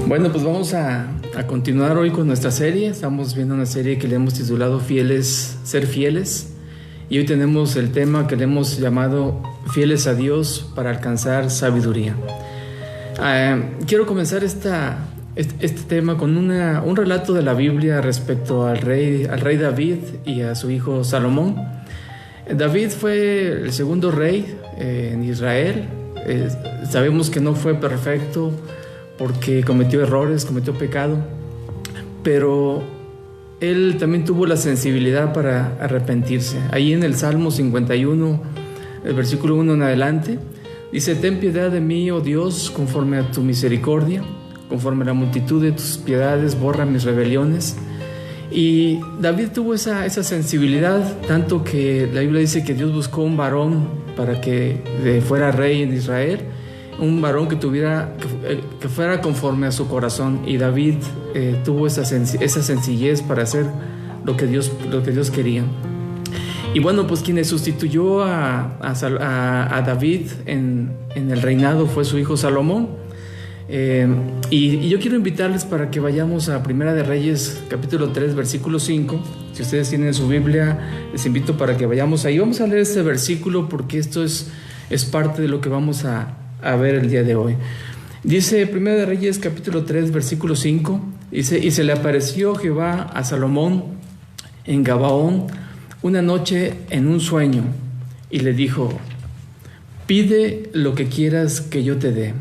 Bueno, pues vamos a continuar hoy con nuestra serie. Estamos viendo una serie que le hemos titulado Fieles, Ser Fieles. Y hoy tenemos el tema que le hemos llamado Fieles a Dios para alcanzar sabiduría. Quiero comenzar este tema con un relato de la Biblia respecto al rey David y a su hijo Salomón. David fue el segundo rey en Israel. Sabemos que no fue perfecto porque cometió errores, cometió pecado, pero él también tuvo la sensibilidad para arrepentirse. Ahí en el Salmo 51, el versículo 1 en adelante, dice: ten piedad de mí, oh Dios, conforme a tu misericordia, conforme a la multitud de tus piedades, borra mis rebeliones. Y David tuvo esa sensibilidad, tanto que la Biblia dice que Dios buscó un varón para que fuera rey en Israel, un varón que fuera conforme a su corazón. Y David tuvo esa sencillez para hacer lo que Dios quería. Y bueno, pues quien sustituyó a David en el reinado fue su hijo Salomón. Y yo quiero invitarles para que vayamos a Primera de Reyes, capítulo 3, versículo 5. Si ustedes tienen su Biblia, les invito para que vayamos ahí. Vamos a leer este versículo porque esto es parte de lo que vamos a ver el día de hoy. Dice Primera de Reyes, capítulo 3, versículo 5. Dice: y se le apareció Jehová a Salomón en Gabaón una noche en un sueño, y le dijo: pide lo que quieras que yo te dé.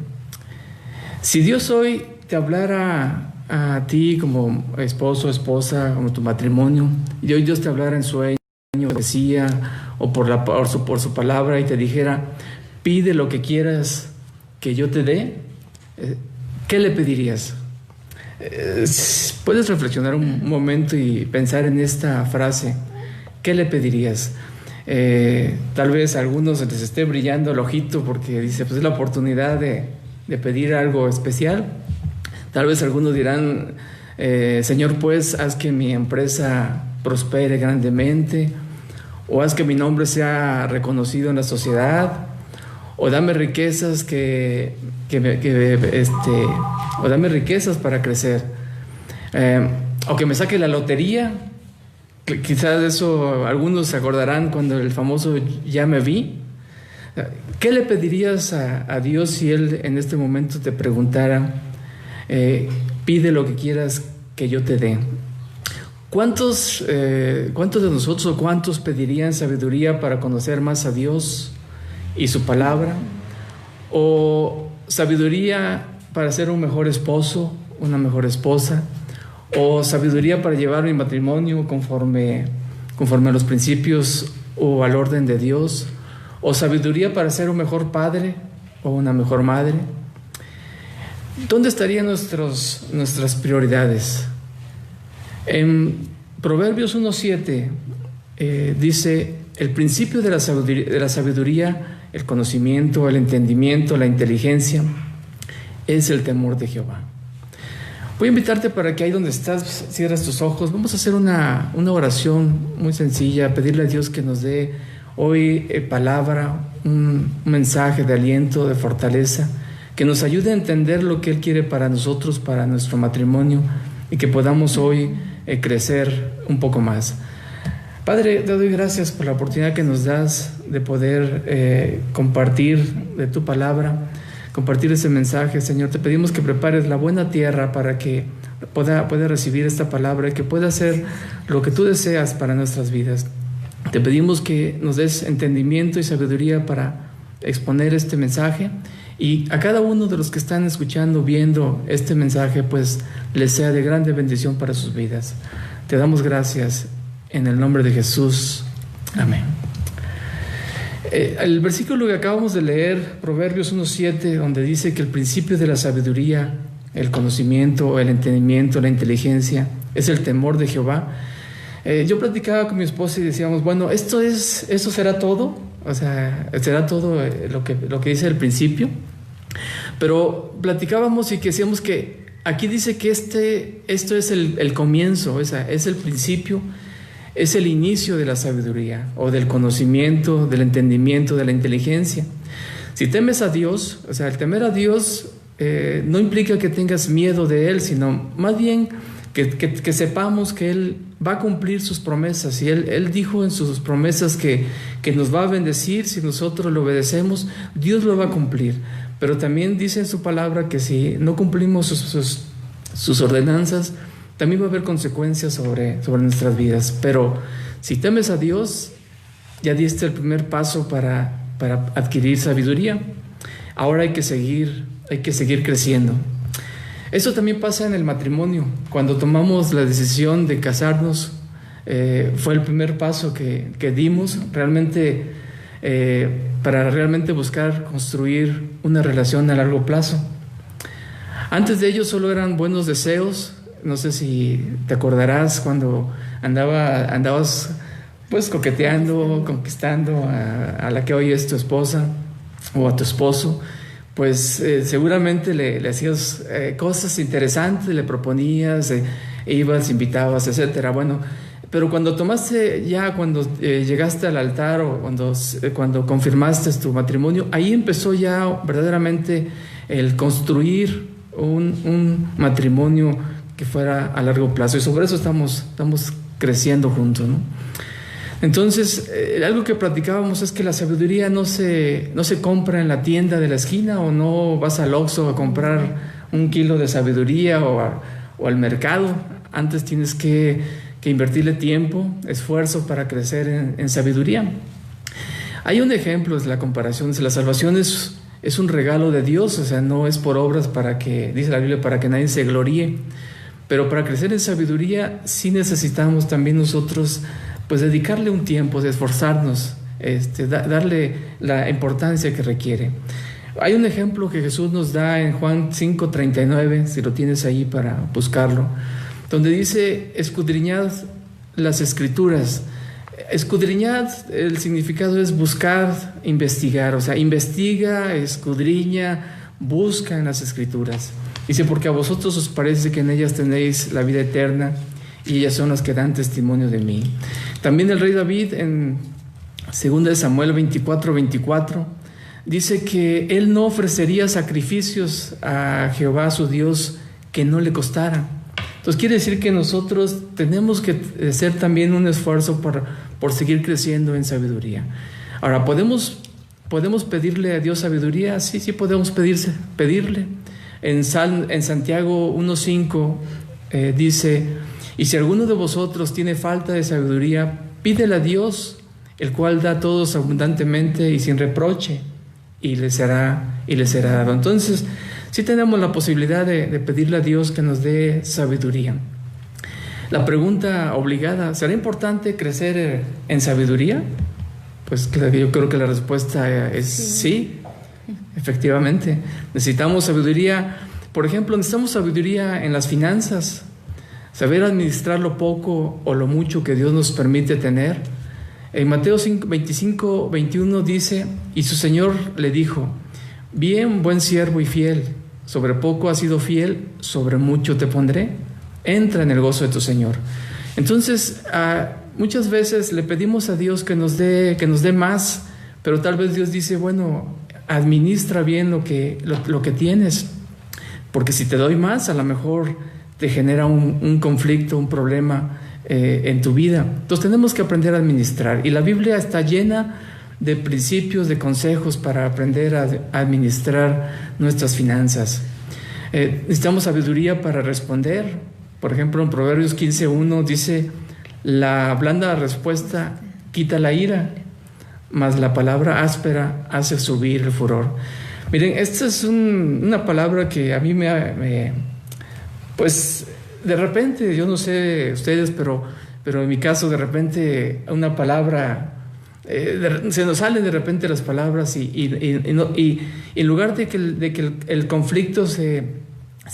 Si Dios hoy te hablara a ti como esposo, esposa, como tu matrimonio, y hoy Dios te hablara en sueño, decía, o por su palabra, y te dijera: pide lo que quieras que yo te dé, ¿qué le pedirías? Puedes reflexionar un momento y pensar en esta frase. ¿Qué le pedirías? Tal vez a algunos se les esté brillando el ojito porque dice, pues es la oportunidad de pedir algo especial. Tal vez algunos dirán, Señor, pues haz que mi empresa prospere grandemente, o haz que mi nombre sea reconocido en la sociedad, o dame riquezas o dame riquezas para crecer, o que me saque la lotería. Quizás de eso algunos se acordarán cuando el famoso ya me vi. ¿Qué le pedirías a Dios si Él en este momento te preguntara, pide lo que quieras que yo te dé? ¿Cuántos de nosotros o cuántos pedirían sabiduría para conocer más a Dios y su palabra? ¿O sabiduría para ser un mejor esposo, una mejor esposa? ¿O sabiduría para llevar mi matrimonio conforme a los principios o al orden de Dios? ¿O sabiduría para ser un mejor padre o una mejor madre? ¿Dónde estarían nuestras prioridades? En Proverbios 1:7 dice: el principio de la sabiduría, el conocimiento, el entendimiento, la inteligencia, es el temor de Jehová. Voy a invitarte para que ahí donde estás cierres tus ojos. Vamos a hacer una oración muy sencilla, pedirle a Dios que nos dé hoy palabra, un mensaje de aliento, de fortaleza, que nos ayude a entender lo que Él quiere para nosotros, para nuestro matrimonio, y que podamos hoy crecer un poco más. Padre, te doy gracias por la oportunidad que nos das de poder compartir de tu palabra, compartir ese mensaje. Señor, te pedimos que prepares la buena tierra para que pueda recibir esta palabra y que pueda hacer lo que tú deseas para nuestras vidas. Te pedimos que nos des entendimiento y sabiduría para exponer este mensaje, y a cada uno de los que están escuchando, viendo este mensaje, pues les sea de grande bendición para sus vidas. Te damos gracias en el nombre de Jesús. Amén. El versículo que acabamos de leer, Proverbios 1:7, donde dice que el principio de la sabiduría, el conocimiento, el entendimiento, la inteligencia, es el temor de Jehová. Yo platicaba con mi esposa y decíamos, bueno, ¿eso será todo? O sea, ¿será todo lo que dice el principio? Pero platicábamos y que decíamos que aquí dice que esto es el comienzo, es el principio, es el inicio de la sabiduría, o del conocimiento, del entendimiento, de la inteligencia. Si temes a Dios, o sea, el temer a Dios no implica que tengas miedo de Él, sino más bien que sepamos que Él va a cumplir sus promesas. Y Él dijo en sus promesas que nos va a bendecir si nosotros le obedecemos. Dios lo va a cumplir. Pero también dice en su palabra que si no cumplimos sus ordenanzas, también va a haber consecuencias sobre nuestras vidas. Pero si temes a Dios, ya diste el primer paso para adquirir sabiduría. Ahora hay que seguir creciendo. Eso también pasa en el matrimonio. Cuando tomamos la decisión de casarnos, fue el primer paso que dimos realmente para realmente buscar construir una relación a largo plazo. Antes de ello solo eran buenos deseos. No sé si te acordarás cuando andabas pues coqueteando, conquistando a la que hoy es tu esposa o a tu esposo. Pues seguramente le hacías cosas interesantes, le proponías, ibas, invitabas, etcétera. Bueno, pero cuando llegaste al altar o cuando confirmaste tu matrimonio, ahí empezó ya verdaderamente el construir un matrimonio que fuera a largo plazo. Y sobre eso estamos creciendo juntos, ¿no? Entonces, algo que platicábamos es que la sabiduría no se compra en la tienda de la esquina, o no vas al Oxxo a comprar 1 kilo de sabiduría o al mercado. Antes tienes que invertirle tiempo, esfuerzo para crecer en sabiduría. Hay un ejemplo de la comparación. La salvación es un regalo de Dios, o sea, no es por obras dice la Biblia, para que nadie se gloríe. Pero para crecer en sabiduría sí necesitamos también nosotros pues dedicarle un tiempo, de esforzarnos, darle la importancia que requiere. Hay un ejemplo que Jesús nos da en Juan 5:39, si lo tienes ahí para buscarlo, donde dice: escudriñad las Escrituras. Escudriñad, el significado es buscar, investigar, o sea, investiga, escudriña, busca en las Escrituras. Dice: porque a vosotros os parece que en ellas tenéis la vida eterna, y ellas son las que dan testimonio de mí. También el rey David en 2 Samuel 24:24 dice que él no ofrecería sacrificios a Jehová su Dios que no le costara. Entonces quiere decir que nosotros tenemos que hacer también un esfuerzo por seguir creciendo en sabiduría. Ahora, ¿podemos pedirle a Dios sabiduría? Sí podemos pedirle. En Santiago 1:5 dice: y si alguno de vosotros tiene falta de sabiduría, pídele a Dios, el cual da a todos abundantemente y sin reproche, y le será dado. Entonces, sí tenemos la posibilidad de pedirle a Dios que nos dé sabiduría. La pregunta obligada: ¿será importante crecer en sabiduría? Pues yo creo que la respuesta es sí, efectivamente. Necesitamos sabiduría. Por ejemplo, necesitamos sabiduría en las finanzas. Saber administrar lo poco o lo mucho que Dios nos permite tener. En Mateo 25:21 dice: y su Señor le dijo: bien, buen siervo y fiel, sobre poco has sido fiel, sobre mucho te pondré, entra en el gozo de tu Señor. Entonces, muchas veces le pedimos a Dios que nos dé más, pero tal vez Dios dice: bueno, administra bien lo que tienes, porque si te doy más, a lo mejor te genera un conflicto, un problema en tu vida. Entonces tenemos que aprender a administrar, y la Biblia está llena de principios, de consejos para aprender a administrar nuestras finanzas. Necesitamos sabiduría para responder. Por ejemplo, en Proverbios 15:1 dice: la blanda respuesta quita la ira, mas la palabra áspera hace subir el furor. Miren, esta es una palabra que a mí pues de repente, yo no sé ustedes, pero en mi caso de repente una palabra, se nos salen de repente las palabras y en lugar de que el conflicto se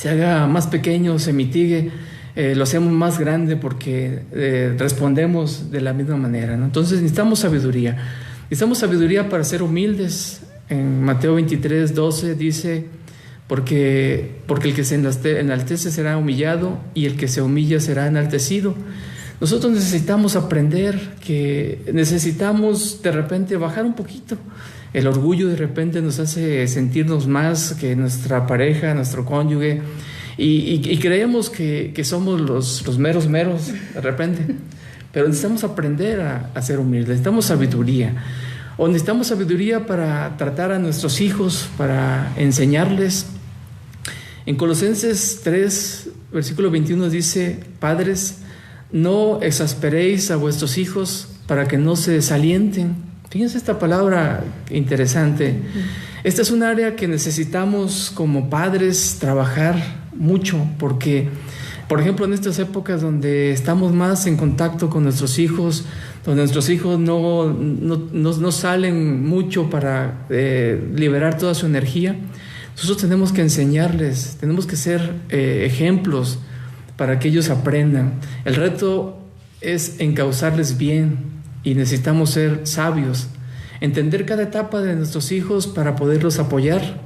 haga más pequeño, se mitigue, lo hacemos más grande porque respondemos de la misma manera, ¿no? Entonces necesitamos sabiduría para ser humildes. En Mateo 23:12 dice: porque el que se enaltece será humillado, y el que se humilla será enaltecido. Nosotros necesitamos aprender que necesitamos de repente bajar un poquito, El orgullo de repente nos hace sentirnos más que nuestra pareja, nuestro cónyuge, y creemos que somos los meros de repente. Pero necesitamos aprender a ser humildes, necesitamos sabiduría. O necesitamos sabiduría para tratar a nuestros hijos, para enseñarles. En Colosenses 3, versículo 21 dice: Padres, no exasperéis a vuestros hijos para que no se desalienten. Fíjense esta palabra interesante. Esta es un área que necesitamos como padres trabajar mucho, porque, por ejemplo, en estas épocas donde estamos más en contacto con nuestros hijos, donde nuestros hijos no salen mucho para liberar toda su energía, nosotros tenemos que enseñarles, tenemos que ser ejemplos para que ellos aprendan. El reto es encauzarles bien y necesitamos ser sabios, entender cada etapa de nuestros hijos para poderlos apoyar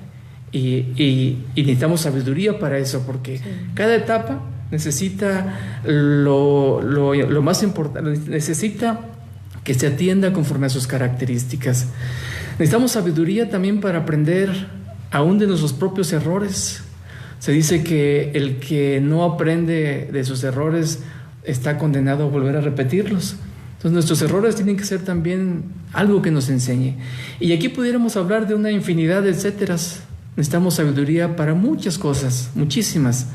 y necesitamos sabiduría para eso, porque cada etapa necesita lo más importante, necesita que se atienda conforme a sus características. Necesitamos sabiduría también para aprender aún de nuestros propios errores. Se dice que el que no aprende de sus errores está condenado a volver a repetirlos. Entonces nuestros errores tienen que ser también algo que nos enseñe. Y aquí pudiéramos hablar de una infinidad de etcéteras. Necesitamos sabiduría para muchas cosas, muchísimas.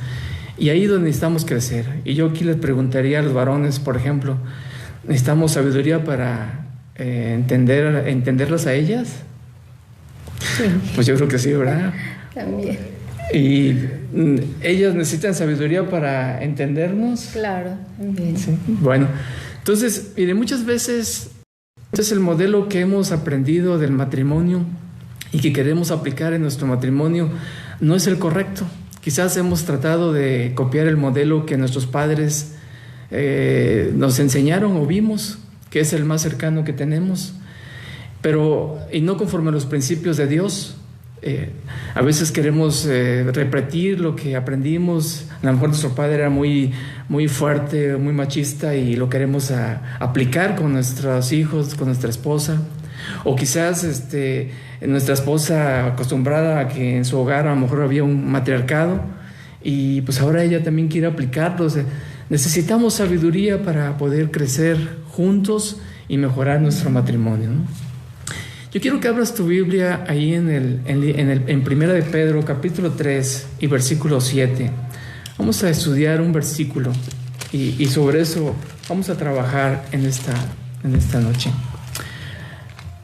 Y ahí es donde necesitamos crecer. Y yo aquí les preguntaría a los varones, por ejemplo, ¿necesitamos sabiduría para entenderlas a ellas? Sí. Pues yo creo que sí, ¿verdad? También. ¿Y ellas necesitan sabiduría para entendernos? Claro, también. Sí. Bueno, entonces, mire, muchas veces este es el modelo que hemos aprendido del matrimonio y que queremos aplicar en nuestro matrimonio, no es el correcto. Quizás hemos tratado de copiar el modelo que nuestros padres nos enseñaron o vimos, que es el más cercano que tenemos, y no conforme a los principios de Dios. A veces queremos repetir lo que aprendimos. A lo mejor nuestro padre era muy fuerte, muy machista, y lo queremos aplicar con nuestros hijos, con nuestra esposa. O quizás nuestra esposa, acostumbrada a que en su hogar a lo mejor había un matriarcado, y pues ahora ella también quiere aplicarlo. O sea, necesitamos sabiduría para poder crecer juntos y mejorar nuestro matrimonio, ¿no? Yo quiero que abras tu Biblia ahí en Primera de Pedro, capítulo 3 y versículo 7. Vamos a estudiar un versículo y sobre eso vamos a trabajar en esta noche.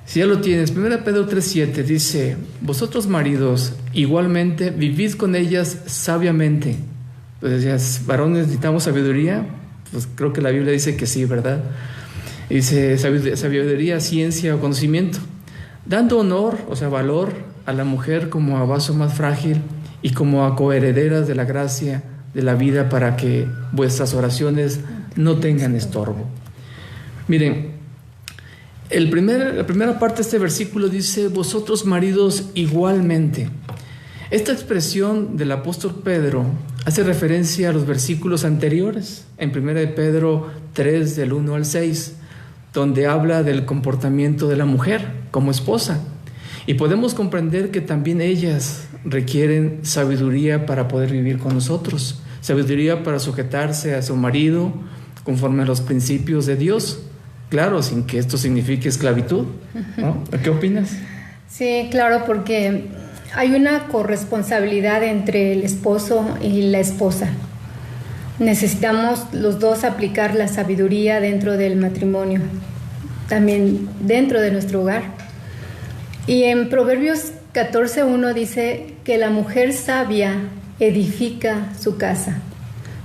Si ya lo tienes, 1 Pedro 3:7 dice: Vosotros maridos, igualmente vivid con ellas sabiamente. Pues decías, varones, necesitamos sabiduría. Pues creo que la Biblia dice que sí, ¿verdad? Dice sabiduría, ciencia o conocimiento, dando honor, o sea, valor a la mujer como a vaso más frágil y como a coherederas de la gracia de la vida, para que vuestras oraciones no tengan estorbo. Miren, la primera parte de este versículo dice: vosotros maridos igualmente. Esta expresión del apóstol Pedro hace referencia a los versículos anteriores, en 1 de Pedro 3, del 1 al 6, donde habla del comportamiento de la mujer como esposa. Y podemos comprender que también ellas requieren sabiduría para poder vivir con nosotros, sabiduría para sujetarse a su marido conforme a los principios de Dios. Claro, sin que esto signifique esclavitud, ¿no? ¿Qué opinas? Sí, claro, porque hay una corresponsabilidad entre el esposo y la esposa. Necesitamos los dos aplicar la sabiduría dentro del matrimonio, también dentro de nuestro hogar. Y en Proverbios 14:1 dice que la mujer sabia edifica su casa,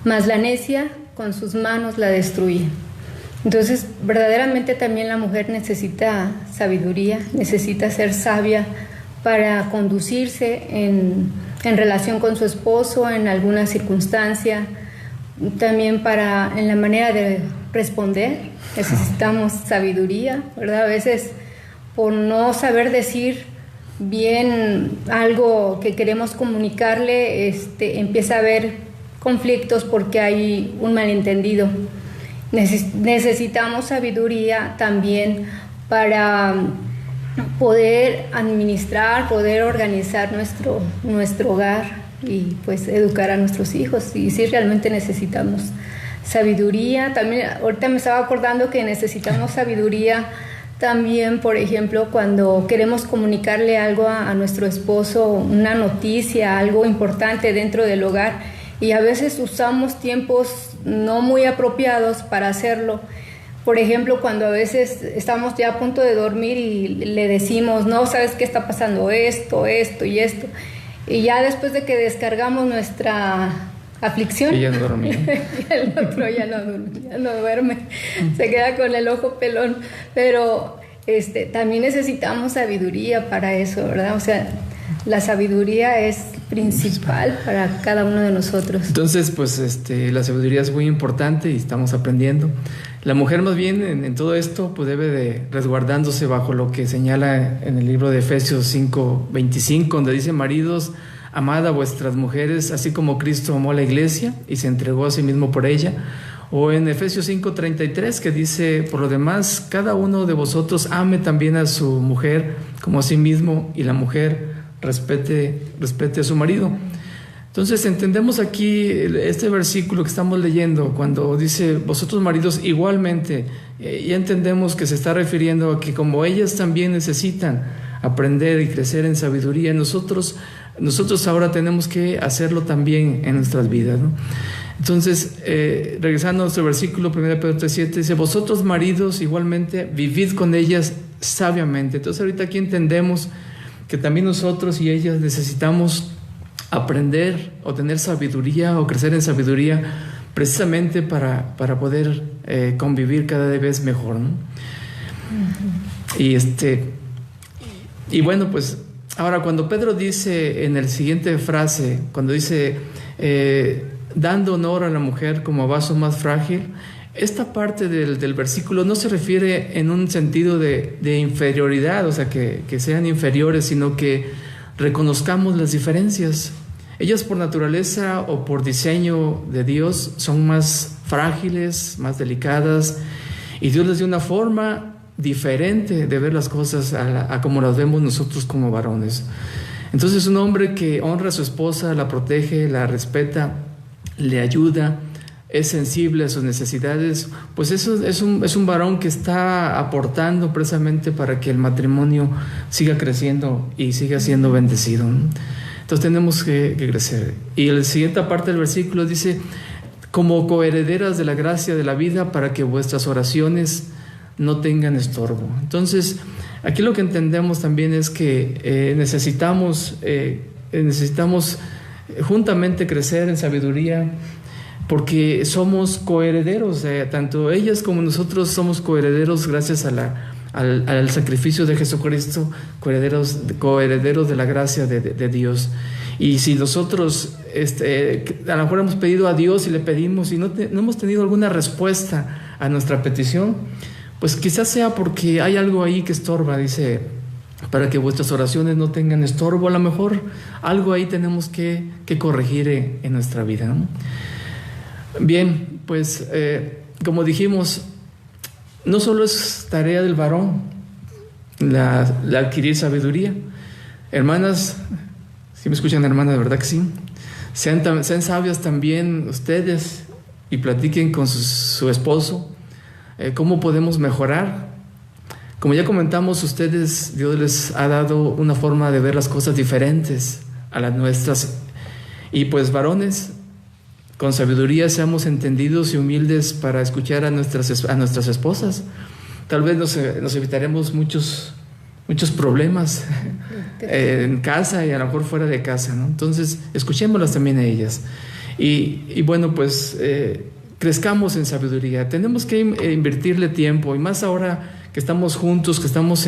mas la necia con sus manos la destruye. Entonces, verdaderamente también la mujer necesita sabiduría, necesita ser sabia para conducirse en relación con su esposo en alguna circunstancia, también en la manera de responder. Necesitamos sabiduría, ¿verdad? A veces, por no saber decir bien algo que queremos comunicarle, empieza a haber conflictos porque hay un malentendido. Necesitamos sabiduría también para poder administrar, poder organizar nuestro hogar y pues educar a nuestros hijos. Y sí, realmente necesitamos sabiduría. También ahorita me estaba acordando que necesitamos sabiduría también, por ejemplo, cuando queremos comunicarle algo a nuestro esposo, una noticia, algo importante dentro del hogar, y a veces usamos tiempos no muy apropiados para hacerlo. Por ejemplo, cuando a veces estamos ya a punto de dormir y le decimos, no, ¿sabes qué está pasando? Esto y esto. Y ya después de que descargamos nuestra aflicción, y ya no dormía. El otro ya no duerme, se queda con el ojo pelón. Pero también necesitamos sabiduría para eso, ¿verdad? O sea, la sabiduría es principal para cada uno de nosotros. Entonces, pues la sabiduría es muy importante y estamos aprendiendo. La mujer más bien en todo esto pues debe de resguardándose bajo lo que señala en el libro de Efesios 5:25, donde dice: maridos, amad a vuestras mujeres, así como Cristo amó a la iglesia y se entregó a sí mismo por ella. O en Efesios 5:33, que dice: por lo demás, cada uno de vosotros ame también a su mujer como a sí mismo, y la mujer respete a su marido. Entonces entendemos aquí este versículo que estamos leyendo, cuando dice: vosotros maridos igualmente, ya entendemos que se está refiriendo a que como ellas también necesitan aprender y crecer en sabiduría, nosotros ahora tenemos que hacerlo también en nuestras vidas, ¿no? Entonces, regresando a nuestro versículo, 1 Pedro 3:7, dice: vosotros maridos igualmente vivid con ellas sabiamente. Entonces ahorita aquí entendemos que también nosotros y ellas necesitamos aprender o tener sabiduría o crecer en sabiduría, precisamente para poder convivir cada vez mejor, ¿no? Y bueno, pues ahora cuando Pedro dice en la siguiente frase, cuando dice dando honor a la mujer como vaso más frágil, esta parte del versículo no se refiere en un sentido de inferioridad, o sea, que sean inferiores, sino que reconozcamos las diferencias. Ellas por naturaleza o por diseño de Dios son más frágiles, más delicadas, y Dios les dio una forma diferente de ver las cosas a como las vemos nosotros como varones. Entonces, un hombre que honra a su esposa, la protege, la respeta, le ayuda, es sensible a sus necesidades, pues eso es un varón que está aportando precisamente para que el matrimonio siga creciendo y siga siendo bendecido, ¿no? Entonces tenemos que crecer. Y la siguiente parte del versículo dice: como coherederas de la gracia de la vida, para que vuestras oraciones no tengan estorbo. Entonces aquí lo que entendemos también es que necesitamos juntamente crecer en sabiduría, porque somos coherederos, tanto ellas como nosotros somos coherederos gracias al sacrificio de Jesucristo, coherederos de la gracia de Dios. Y si nosotros a lo mejor hemos pedido a Dios y le pedimos y no hemos tenido alguna respuesta a nuestra petición, pues quizás sea porque hay algo ahí que estorba. Dice: para que vuestras oraciones no tengan estorbo. A lo mejor algo ahí tenemos que corregir en nuestra vida, ¿no? Bien, pues como dijimos, no solo es tarea del varón la adquirir sabiduría. Hermanas, si me escuchan, hermanas, de verdad que sí, sean sabias también ustedes y platiquen con su esposo cómo podemos mejorar. Como ya comentamos, ustedes, Dios les ha dado una forma de ver las cosas diferentes a las nuestras, y pues varones, con sabiduría seamos entendidos y humildes para escuchar a nuestras esposas. Tal vez nos evitaremos muchos problemas en casa y a lo mejor fuera de casa, ¿no? Entonces, escuchémoslas también a ellas. Y bueno, pues crezcamos en sabiduría. Tenemos que invertirle tiempo, y más ahora que estamos juntos, que estamos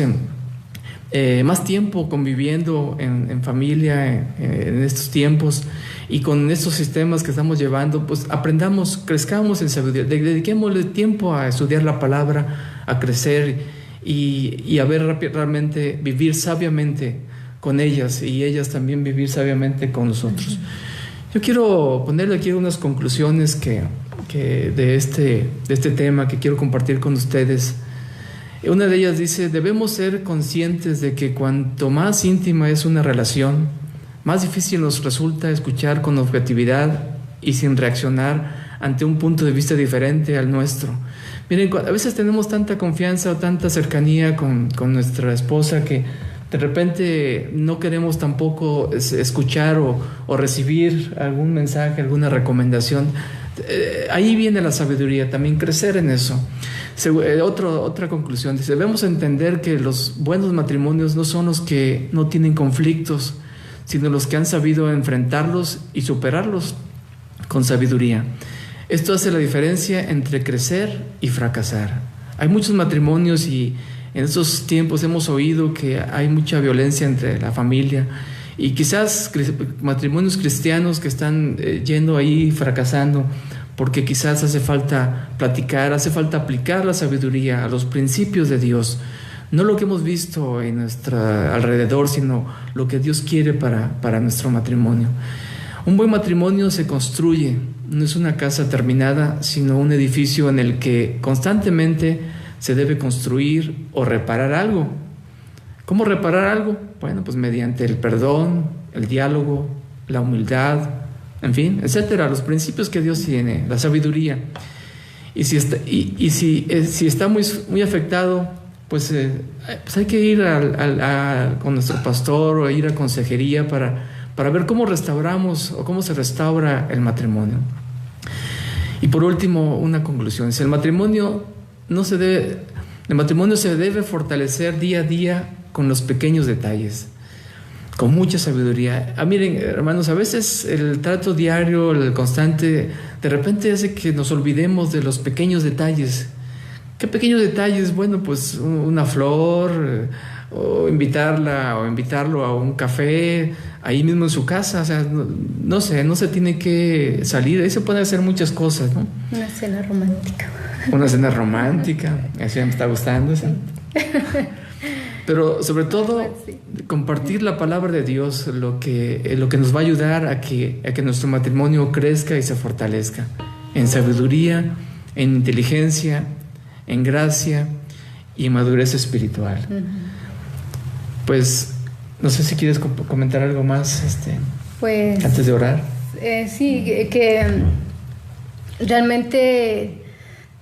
más tiempo conviviendo en familia en estos tiempos, y con estos sistemas que estamos llevando, pues aprendamos, crezcamos en sabiduría, dediquémosle tiempo a estudiar la palabra, a crecer y a ver realmente, vivir sabiamente con ellas, y ellas también vivir sabiamente con nosotros. Yo quiero ponerle aquí unas conclusiones que de este tema que quiero compartir con ustedes. Una de ellas dice: debemos ser conscientes de que cuanto más íntima es una relación, más difícil nos resulta escuchar con objetividad y sin reaccionar ante un punto de vista diferente al nuestro. Miren, a veces tenemos tanta confianza o tanta cercanía con nuestra esposa que de repente no queremos tampoco escuchar o recibir algún mensaje, alguna recomendación. Ahí viene la sabiduría, también crecer en eso. Otra conclusión dice: debemos entender que los buenos matrimonios no son los que no tienen conflictos, sino los que han sabido enfrentarlos y superarlos con sabiduría. Esto hace la diferencia entre crecer y fracasar. Hay muchos matrimonios y en estos tiempos hemos oído que hay mucha violencia entre la familia, y quizás matrimonios cristianos que están yendo ahí fracasando porque quizás hace falta platicar, hace falta aplicar la sabiduría a los principios de Dios, no lo que hemos visto en nuestro alrededor, sino lo que Dios quiere para nuestro matrimonio. Un buen matrimonio se construye, no es una casa terminada, sino un edificio en el que constantemente se debe construir o reparar algo. ¿Cómo reparar algo? Bueno, pues mediante el perdón, el diálogo, la humildad, en fin, etcétera, los principios que Dios tiene, la sabiduría. Y si está muy afectado, pues hay que ir con nuestro pastor o ir a consejería para ver cómo restauramos o cómo se restaura el matrimonio. Y por último, una conclusión: si el matrimonio se debe fortalecer día a día con los pequeños detalles, con mucha sabiduría. Miren, hermanos, a veces el trato diario, el constante, de repente hace que nos olvidemos de los pequeños detalles. ¿Qué pequeños detalles? Bueno, pues una flor, o invitarlo a un café ahí mismo en su casa. O sea, no se tiene que salir, ahí se pueden hacer muchas cosas, ¿no? Una cena romántica. Una cena romántica, eso ya me está gustando, ¿sí? Pero sobre todo, compartir la palabra de Dios, lo que nos va a ayudar a que nuestro matrimonio crezca y se fortalezca en sabiduría, en inteligencia, en gracia y en madurez espiritual. Pues no sé si quieres comentar algo más pues, antes de orar. Sí, que realmente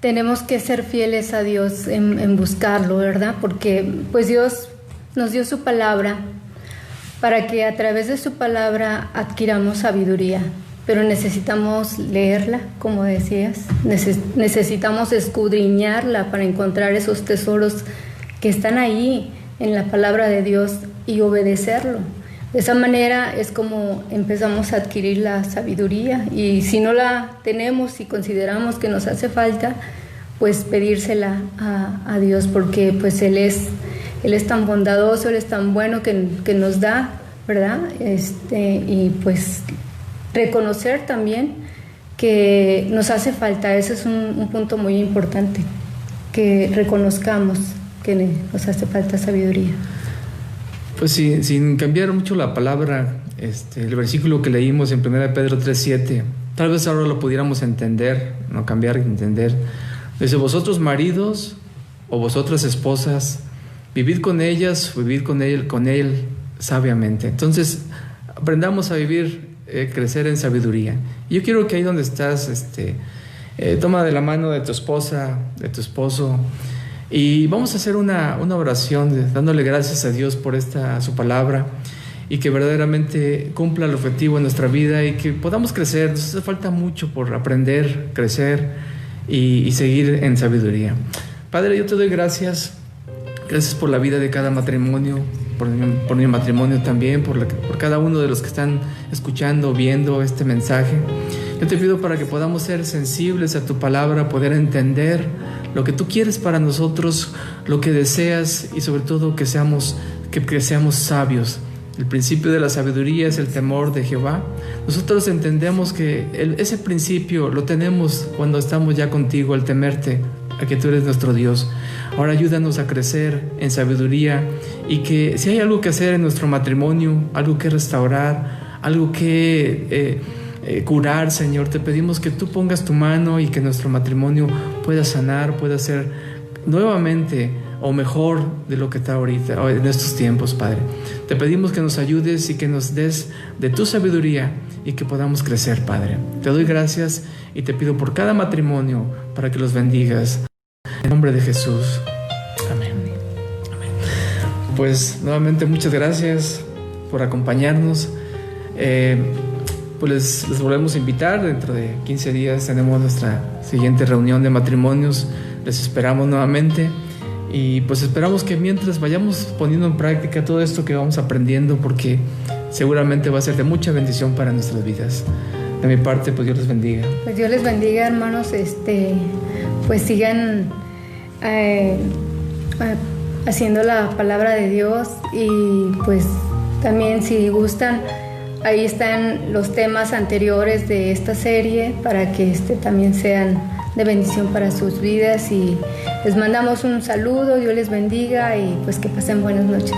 tenemos que ser fieles a Dios en buscarlo, ¿verdad? Porque pues Dios nos dio su palabra para que a través de su palabra adquiramos sabiduría, pero necesitamos leerla, como decías, necesitamos escudriñarla para encontrar esos tesoros que están ahí en la palabra de Dios y obedecerlo. De esa manera es como empezamos a adquirir la sabiduría, y si no la tenemos y consideramos que nos hace falta, pues pedírsela a Dios, porque pues Él es tan bondadoso, Él es tan bueno que nos da, ¿verdad? Y pues reconocer también que nos hace falta. Ese es un punto muy importante, que reconozcamos que nos hace falta sabiduría. Pues sí, sin cambiar mucho la palabra, el versículo que leímos en 1 Pedro 3:7, tal vez ahora lo pudiéramos entender, no cambiar, entender. Dice: vosotros maridos o vosotras esposas, vivid con ellas, vivid con él sabiamente. Entonces, aprendamos a vivir, crecer en sabiduría. Y yo quiero que ahí donde estás, toma de la mano de tu esposa, de tu esposo, y vamos a hacer una oración dándole gracias a Dios por su palabra, y que verdaderamente cumpla el objetivo en nuestra vida y que podamos crecer. Nos hace falta mucho por aprender, crecer y seguir en sabiduría. Padre, yo te doy gracias por la vida de cada matrimonio, por mi matrimonio también, por cada uno de los que están escuchando, viendo este mensaje. Yo te pido para que podamos ser sensibles a tu palabra, poder entender lo que tú quieres para nosotros, lo que deseas, y sobre todo que seamos sabios. El principio de la sabiduría es el temor de Jehová. Nosotros entendemos que ese principio lo tenemos cuando estamos ya contigo, el temerte, a que tú eres nuestro Dios. Ahora ayúdanos a crecer en sabiduría, y que si hay algo que hacer en nuestro matrimonio, algo que restaurar, algo que curar, Señor, te pedimos que tú pongas tu mano y que nuestro matrimonio pueda sanar, pueda ser nuevamente o mejor de lo que está ahorita, en estos tiempos, Padre. Te pedimos que nos ayudes y que nos des de tu sabiduría y que podamos crecer, Padre. Te doy gracias y te pido por cada matrimonio para que los bendigas. En nombre de Jesús. Amén. Amén. Pues nuevamente muchas gracias por acompañarnos. Pues les volvemos a invitar. Dentro de 15 días tenemos nuestra siguiente reunión de matrimonios. Les esperamos nuevamente. Y pues esperamos que mientras vayamos poniendo en práctica todo esto que vamos aprendiendo, porque seguramente va a ser de mucha bendición para nuestras vidas. De mi parte, pues Dios les bendiga. Pues Dios les bendiga, hermanos. Pues sigan haciendo la palabra de Dios, y pues también, si gustan, ahí están los temas anteriores de esta serie para que también sean de bendición para sus vidas. Y les mandamos un saludo, Dios les bendiga y pues que pasen buenas noches.